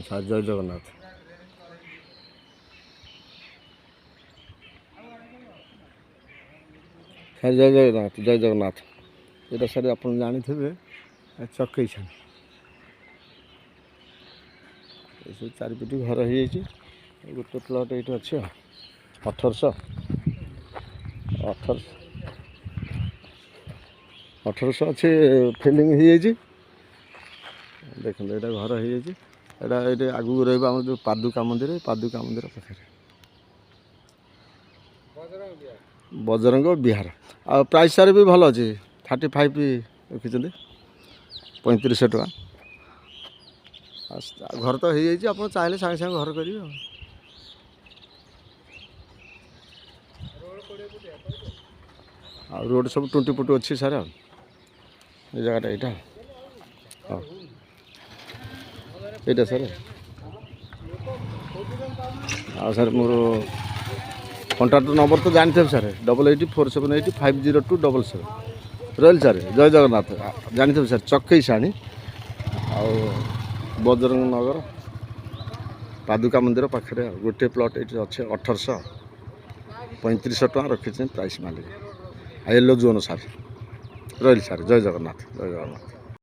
Sir ଜୟ Jagannath. Sir ଜୟ ଜଗନ୍ନାଥ, ଜୟ ଜଗନ୍ନାଥ। ଏଇଟା ସାର୍ ଆପଣ ଜାଣିଥିବେ ଚକେଇ ଛାଣି। ଏସବୁ ଚାରିପିଟି ଘର ହେଇଯାଇଛି। ଗୋଟେ ପ୍ଲଟ୍ ଏଇଠି ଅଛି ଆଉ 1800 ଅଛି ଫିଲିଂ ହେଇଯାଇଛି। ଦେଖନ୍ତୁ ଏଇଟା ଘର ହେଇଯାଇଛି। ଏଇଟା ଏଇଠି ଆଗକୁ ରହିବ ଆମର ଯେଉଁ ପାଦୁକା ମନ୍ଦିର ପାଖରେ ବଜରଙ୍ଗ ବିହାର। ଆଉ ପ୍ରାଇସ୍ ସାର୍ ବି ଭଲ ଅଛି, 35 ରଖିଛନ୍ତି, 3500 ଟଙ୍କା। ଘର ତ ହେଇଯାଇଛି, ଆପଣ ଚାହିଁଲେ ସାଙ୍ଗେ ସାଙ୍ଗେ ଘର କରିବେ ଆଉ ରୋଡ଼ ସବୁ 20 ଫୁଟ ଅଛି ସାର୍। ଆଉ ଏ ଜାଗାଟା ଏଇଟା ହଁ ଏଇଟା ସାର୍। ଆଉ ସାର୍ ମୋର କଣ୍ଟାକ୍ଟ ନମ୍ବର ତ ଜାଣିଥିବେ ସାର୍, 8847805027 ରହିଲି ସାର୍। ଜୟ ଜଗନ୍ନାଥ। ଜାଣିଥିବେ ସାର୍ ଚକେଇ ସାଣି ଆଉ ବଜରଙ୍ଗ ନଗର ପାଦୁକା ମନ୍ଦିର ପାଖରେ। ଆଉ ଗୋଟିଏ ପ୍ଲଟ୍ ଏଇଠି ଅଛି 1800, 3500 ଟଙ୍କା ରଖିଛନ୍ତି ପ୍ରାଇସ୍ ମାଲିକ। Yellow zone sir. ରହିଲି ସାର୍। ଜୟ ଜଗନ୍ନାଥ, ଜୟ ଜଗନ୍ନାଥ।